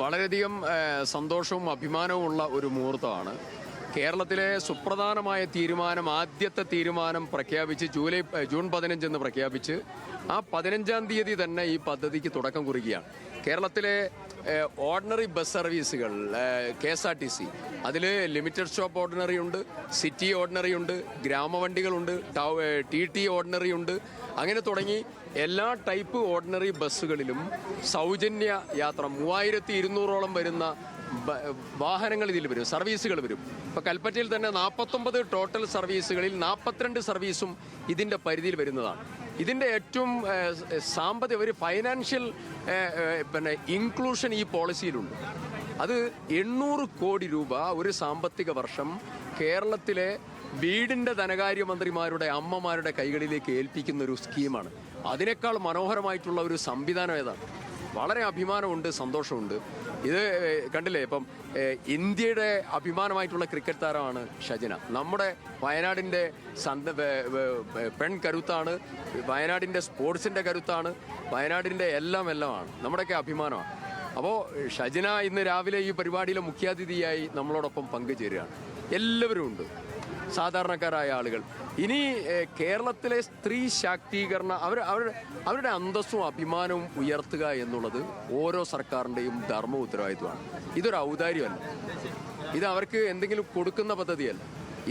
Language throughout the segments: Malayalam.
വളരെയധികം സന്തോഷവും അഭിമാനവുമുള്ള ഒരു മുഹൂർത്തമാണ്. കേരളത്തിലെ സുപ്രധാനമായ തീരുമാനം, ആദ്യത്തെ തീരുമാനം പ്രഖ്യാപിച്ച് ജൂൺ 15 എന്ന് പ്രഖ്യാപിച്ച് ആ 15-ാം തീയതി തന്നെ ഈ പദ്ധതിക്ക് തുടക്കം കുറിക്കുകയാണ്. കേരളത്തിലെ ഓർഡിനറി ബസ് സർവീസുകൾ KSRTC അതിൽ ലിമിറ്റഡ് സ്റ്റോപ്പ് ഓർഡിനറി ഉണ്ട്, സിറ്റി ഓർഡിനറി ഉണ്ട്, ഗ്രാമവണ്ടികളുണ്ട്, TT ഓർഡിനറി ഉണ്ട്. അങ്ങനെ തുടങ്ങി എല്ലാ ടൈപ്പ് ഓർഡിനറി ബസ്സുകളിലും സൗജന്യ യാത്ര 3200ഓളം വരുന്ന വാഹനങ്ങൾ ഇതിൽ വരും, സർവീസുകൾ വരും. ഇപ്പോൾ കൽപ്പറ്റയിൽ തന്നെ 49 ടോട്ടൽ സർവീസുകളിൽ 42 സർവീസും ഇതിൻ്റെ പരിധിയിൽ വരുന്നതാണ്. ഇതിൻ്റെ ഏറ്റവും ഒരു ഫൈനാൻഷ്യൽ ഇൻക്ലൂഷൻ ഈ പോളിസിയിലുണ്ട്. അത് 800 കോടി രൂപ ഒരു സാമ്പത്തിക വർഷം കേരളത്തിലെ വീടിൻ്റെ ധനകാര്യമന്ത്രിമാരുടെ അമ്മമാരുടെ കൈകളിലേക്ക് ഏൽപ്പിക്കുന്ന ഒരു സ്കീമാണ്. അതിനേക്കാൾ മനോഹരമായിട്ടുള്ള ഒരു സംവിധാനം ഏതാണ്? വളരെ അഭിമാനമുണ്ട്, സന്തോഷമുണ്ട്. ഇത് കണ്ടില്ലേ, ഇപ്പം ഇന്ത്യയുടെ അഭിമാനമായിട്ടുള്ള ക്രിക്കറ്റ് താരമാണ് ഷജന. നമ്മുടെ വയനാടിൻ്റെ പെൺ കരുത്താണ്, വയനാടിൻ്റെ സ്പോർട്സിൻ്റെ കരുത്താണ്, വയനാടിൻ്റെ എല്ലാമാണ്, നമ്മുടെയൊക്കെ അഭിമാനമാണ്. അപ്പോൾ ഷജന ഇന്ന് രാവിലെ ഈ പരിപാടിയിലെ മുഖ്യാതിഥിയായി നമ്മളോടൊപ്പം പങ്കുചേരുകയാണ്. എല്ലാവരും ഉണ്ട്, സാധാരണക്കാരായ ആളുകൾ. ഇനി കേരളത്തിലെ സ്ത്രീ ശാക്തീകരണ അവരുടെ അന്തസ്സും അഭിമാനവും ഉയർത്തുക എന്നുള്ളത് ഓരോ സർക്കാരിൻ്റെയും ധർമ്മ ഉത്തരവാദിത്വമാണ്. ഇതൊരു ഔദാര്യമല്ല, ഇത് അവർക്ക് എന്തെങ്കിലും കൊടുക്കുന്ന പദ്ധതിയല്ല,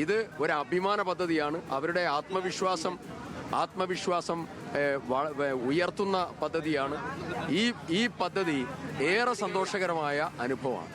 ഇത് ഒരു അഭിമാന പദ്ധതിയാണ്. അവരുടെ ആത്മവിശ്വാസം ഉയർത്തുന്ന പദ്ധതിയാണ്. ഈ പദ്ധതി ഏറെ സന്തോഷകരമായ അനുഭവമാണ്.